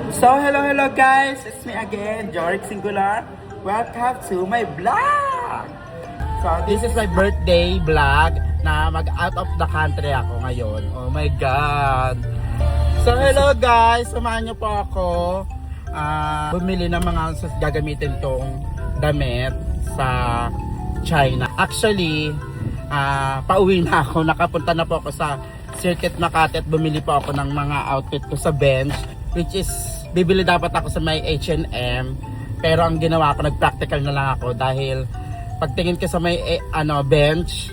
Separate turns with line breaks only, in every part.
So, hello guys! It's me again, Jorik Singular. Welcome to my vlog! So, this is my birthday vlog na mag-out of the country ako ngayon. Oh my God! So, hello guys! Samahan niyo po ako bumili ng mga gagamitin tong damit sa China. Actually, pauwi na ako. Nakapunta na po ako sa Circuit Makati at bumili po ako ng mga outfit ko sa bench, which is bibili dapat ako sa may H&M, pero ang ginawa ko, nag-practical na lang ako dahil pagtingin ko sa may bench,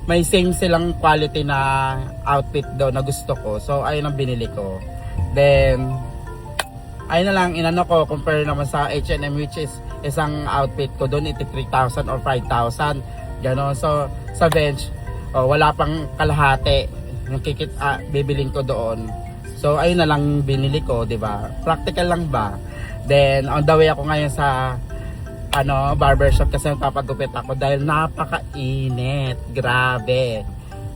may same silang quality na outfit daw na gusto ko. So ayun ang binili ko. Then ayun na lang, inano ko, compare naman sa H&M, which is isang outfit ko doon, iti 3,000 or 5,000 gano'n. So sa bench, wala pang kalahati yung bibiling ko doon. So ayun na lang binili ko, 'di ba? Practical lang ba? Then on the way ako ngayon sa barbershop kasi magpapagupit ako dahil napakainit. Grabe.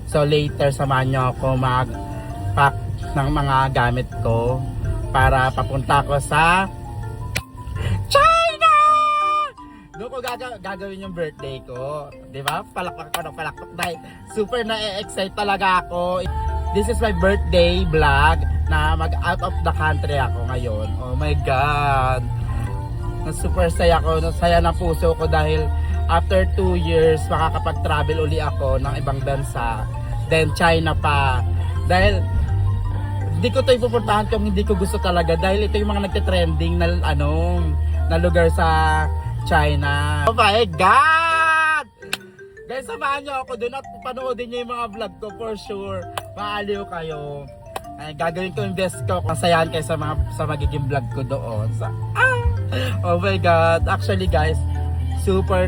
So later samahan niyo ako mag-pack ng mga gamit ko para papunta ko sa China. Doon ko gagawin yung birthday ko, 'di ba? Palakpak ako ng palakpak dahil super na-excite talaga ako. This is my birthday vlog na mag-out of the country ako ngayon. Oh my God! Super saya ko. Saya ng puso ko dahil after 2 years makakapag-travel uli ako ng ibang bansa. Then China pa. Dahil hindi ko ito ipupuntahan kung hindi ko gusto talaga. Dahil ito yung mga nagte-trending na lugar sa China. Oh my God! Guys, samahan nyo ako doon at panoodin nyo yung mga vlog ko for sure. Maaliw kayo. Ay, gagawin ko yung best ko. Kasayahan kayo sa magiging vlog ko doon. Oh my God. Actually guys, super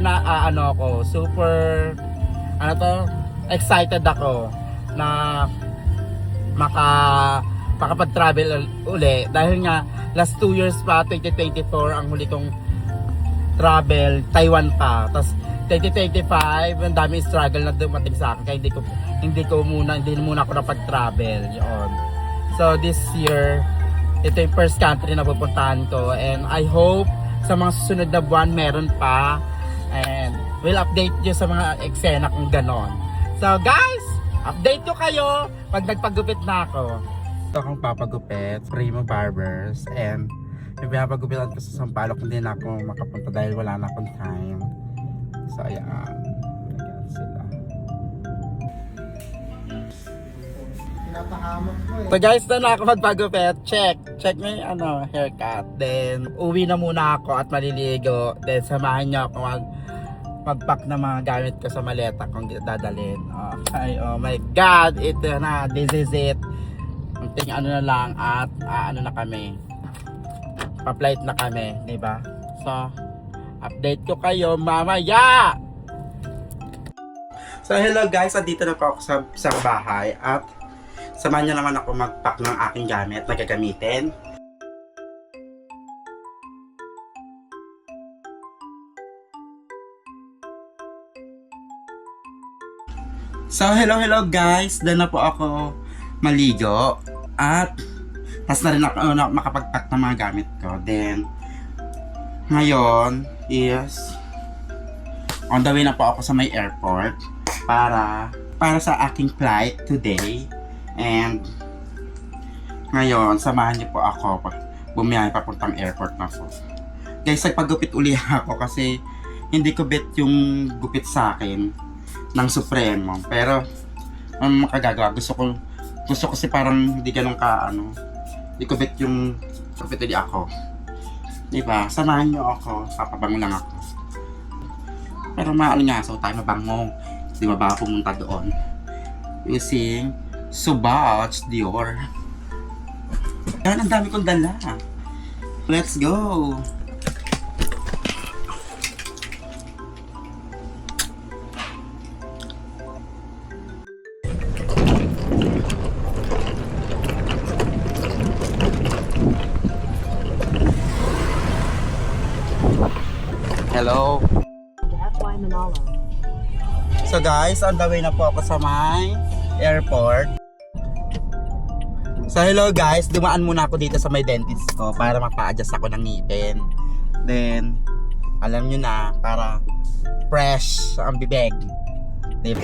excited ako na makapag-travel uli. Dahil nga, last 2 years pa, 2024, ang huli kong travel, Taiwan pa. Tapos 2025, ang dami struggle na dumating sa akin kaya hindi muna ako napag-travel yun. So this year, ito yung first country na pupuntahan ko and I hope sa mga susunod na buwan meron pa and we'll update you sa mga eksena kung ganon. So guys, update ko kayo pag nagpagupit na ako. Ito akong papagupit, Primo Barbers, and yung pinapagupitan ko sa Sampaloc hindi na ako makapunta dahil wala na akong time. So ayan sila. So guys, doon na ako magpagupit. Check mo yung haircut. Then uwi na muna ako at maliligo. Then samahan niyo ako magpack ng mga gamit ko sa maleta kung dadalhin. Okay, oh my God, ito na, this is it. Kunting na lang at na kami. Pa-flight na kami, di ba? So update ko kayo mamaya. So hello guys, andito na po ako sa bahay at samahan niyo naman ako mag-pack ng aking gamit na gagamitin. So hello guys, doon na po ako maligo at tas na rin ako makapag-pack ng mga gamit ko. Then ngayon is on the way na po ako sa may airport para sa aking flight today. And ngayon samahan niyo po ako bumiyahe papuntang airport na po. Guys, nagpagupit uli ako kasi hindi ko bet yung gupit sa akin ng Supremo, pero makagagawa, gusto ko kasi parang hindi ganun hindi ko bet yung gupit uli ako. Diba? Samahan nyo ako. Papabango lang ako. Pero maalingasaw tayo mabango. Di ba ba pumunta doon? Using Sauvage Dior. Yan, ang dami kong dala. Let's go! Hello. So guys, on the way na po ako sa my airport. So hello guys, dumaan muna ako dito sa may dentist ko para mapa-adjust ako ng ngipin. Then, alam nyo na, para fresh ang bibig. Diba?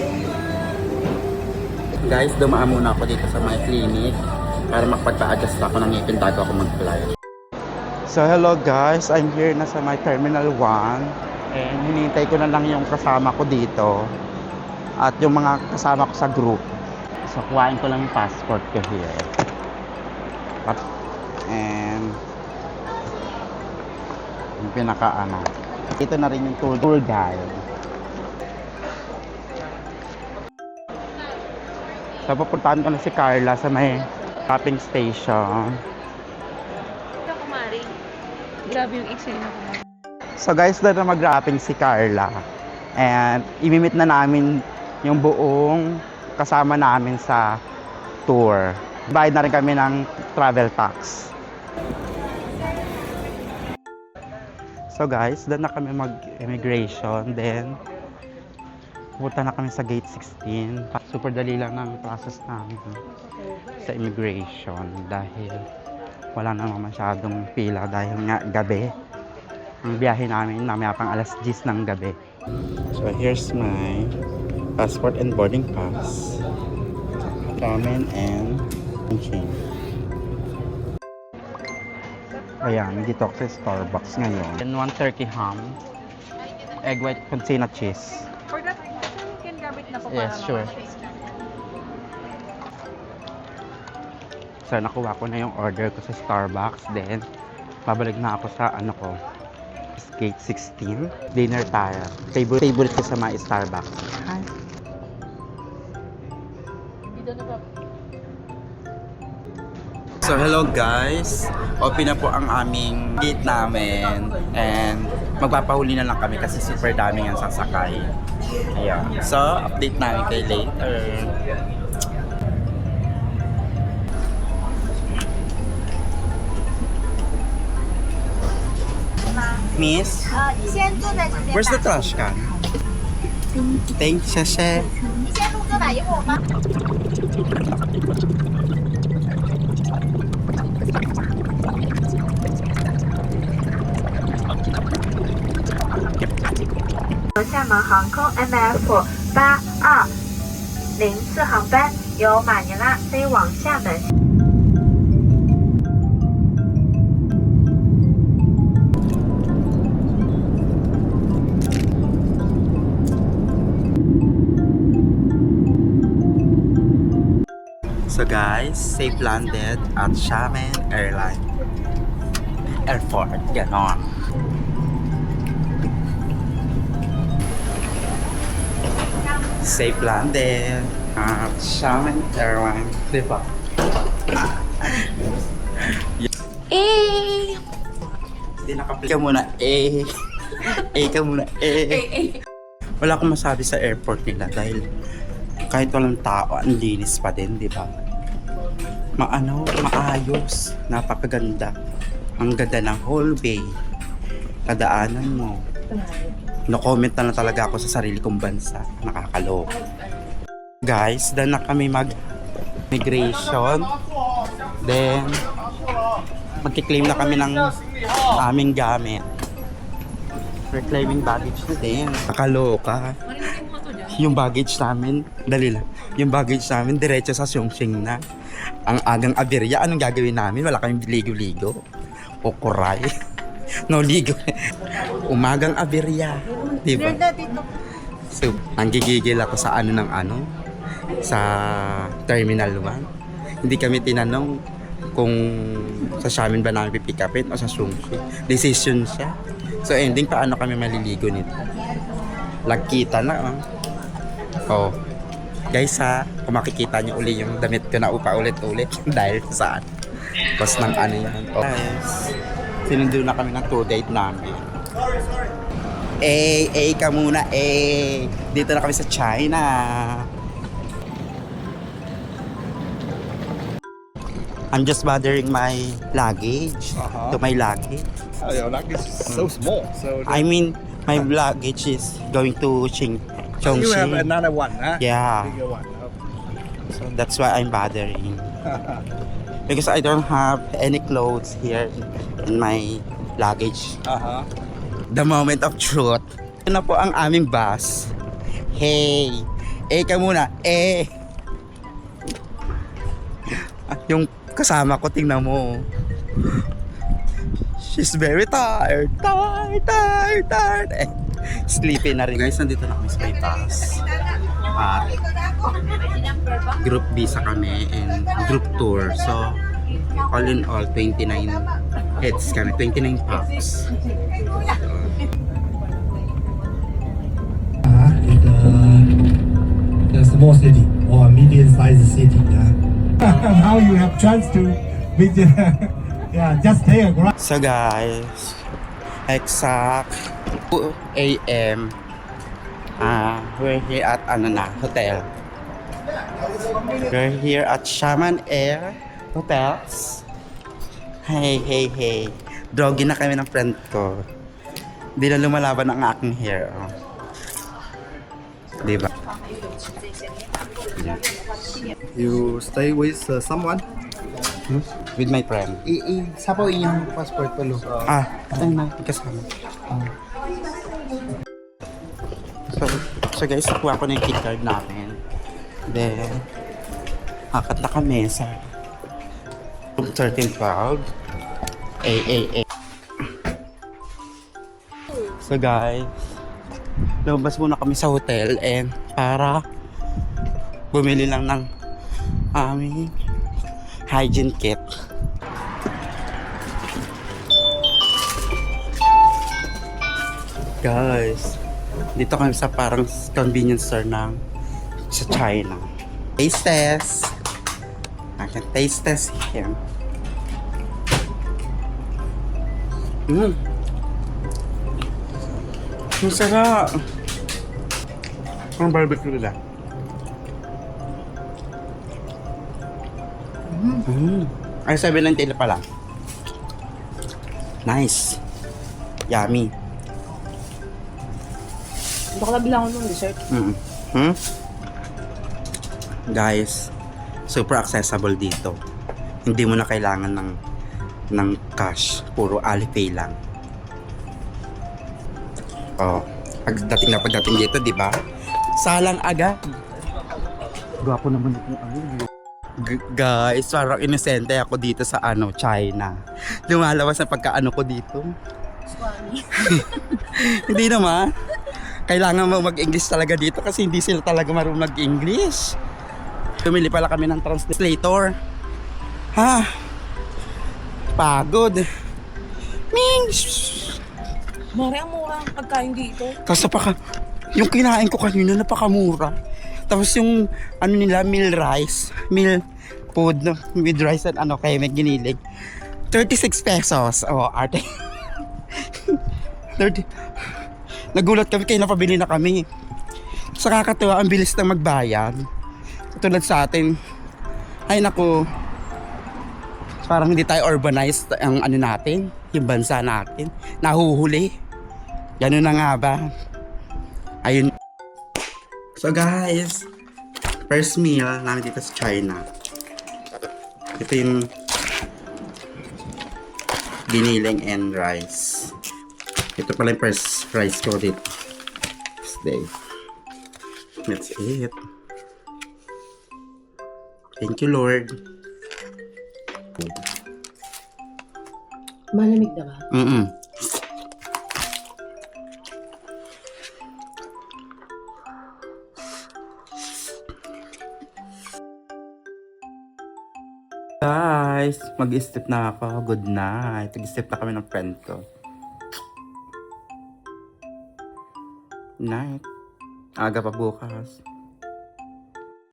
Guys, dumaan muna ako dito sa my clinic para makapagpa-adjust ako ng ngipin bago ako mag-fly. So hello guys, I'm here na sa my Terminal 1 and hinihintay ko na lang yung kasama ko dito at yung mga kasama ko sa group. So kuhain ko lang yung passport ko here. And yung pinaka-ano, ito na rin yung tour guide. So pupuntahan ko na si Carla sa may shopping station.
Ito, kumari. Grabe yung eksena ko.
So guys, doon na mag-wrapping si Carla. And imimit na namin yung buong kasama namin sa tour. Bayad na rin kami ng travel tax. So guys, doon na kami mag-immigration. Then, pupunta na kami sa gate 16. Super dali lang ng process namin sa immigration dahil wala namang masyadong pila dahil nga gabi. Ang biyahe namin mamaya pang alas 10 ng gabi. So here's my passport and boarding pass. Ramen and change. Ayan, dito ako sa Starbucks ngayon. And 130 ham, egg white container cheese.
For that, you can grab it na po
Yes, sure. So nakuha ko na yung order ko sa Starbucks. Then, pabalik na ako sa ano ko, gate 16. Dinner tayo. Favorite ko sa mga Starbucks. Hi. So hello guys, open na po ang aming gate namin and magpapahuli na lang kami kasi super daming ang sasakay. Ayan. So update namin kayo later. Miss, where's the trash can? Thanks, Shashe.
你先录着打一会儿吗？
厦门航空 MF8204 航班由马尼拉飞往厦门。
So guys, safe landed at Xiamen Airport. Ganon. Safe landed at Xiamen Airline. Diba? Hindi naka-play ka muna. Ka muna. Wala akong masabi sa airport nila dahil kahit walang tao, ang linis pa din, di ba? Maayos, napakaganda. Ang ganda ng whole bay. Kadaanan mo. No-comment na lang talaga ako sa sarili kong bansa. Nakakaloka. Guys, dahil na kami mag-migration. Then, magkiklaim na kami ng aming gamit. Reclaiming baggage na din. Nakaloka. Yung baggage namin, dali lang. Yung baggage namin, diretso sa Chongqing na. Ang agang aberya, anong gagawin namin? Wala kaming ligo-ligo. O kuray. No ligo. Umagang aberya. Diba? So, ang gigigil ako sa sa Terminal 1. Hindi kami tinanong kung sa Xiamen ba namin pipick upin o sa Chongqing. Decision siya. So, ending, paano kami maliligo nito? Lagkita na, Oh, guys kung makikita nyo uli yung damit ko na ulit-ulit dahil saan? Tapos ng yan. Oh, guys, sinundo na kami ng tour guide namin. Ka muna, Dito na kami sa China. I'm just bothering my luggage. To my luggage.
Oh, your luggage is so small. So
I mean, my luggage is going to Chongqing.
you have another one, huh?
Yeah.
Bigger one.
So that's why I'm bothering. Because I don't have any clothes here in my luggage.
Uh-huh.
The moment of truth. Ito na po ang aming bus. Hey! Ka muna. Yung kasama ko, tingnan mo. She's very tired. Tired. Sleepy na rin. Guys, nandito na kami sa may bus. At group visa kami and group tour. So, all in all, 29 heads kami. 29 packs.
The small city or medium-sized city. Now you have chance to visit. Just take a grab.
So guys, exact 2 a.m. We're here at hotel. We're here at Shaman Air Hotels. Hey. Doggy na kami ng friend ko. Hindi na lumalaban ang aking hair. Oh. Diba?
You stay with someone?
With my friend.
Sapaw inyong passport palo.
Ayun na, kasama. So guys, nakuha ko na yung key card namin. Then, akat na kami sa room 1312. So guys, lumabas muna kami sa hotel and para bumili lang ng aming hygiene kit. Guys, dito kami sa parang convenience store ng sa China. Taste test. I can taste test here. Ang sarap. Ang barbecue nila. Ay, 7.90 pala. Nice. Yummy.
Baka bilang ako ng dessert.
Guys, super accessible dito. Hindi mo na kailangan ng cash. Puro Alipay lang. Pagdating dito, di ba? Salang agad. Gwapo naman itong guys, parang inosente ako dito sa China. Lumalabas na pagkaano ko dito. Hindi naman. Kailangan mo mag-English talaga dito kasi hindi sila talaga marunong mag-English. Tumili pala kami ng translator. Pagod.
Mare, ang mura ang pagkain dito.
Kasi yung kinain ko kanina napakamura. Tapos yung nila, meal food with rice and kaya may ginilig. 36 pesos. Arte. 30. Nagulat kami kaya napabili na kami. Sa kakatuwa, ang bilis na magbayad. Tulad sa atin. Ay naku. Parang hindi tayo urbanized ang natin. Yung bansa natin. Nahuhuli. Ganun na nga ba? Ayun. So guys, first meal namin dito sa China. Ito yung giniling and rice. Ito pala yung first rice ko dito. This day. That's it. Thank you, Lord.
Malamig na ba?
Guys, mag-step na ako. Good night. Mag-step na kami ng friend ko. Night. Aga pa bukas.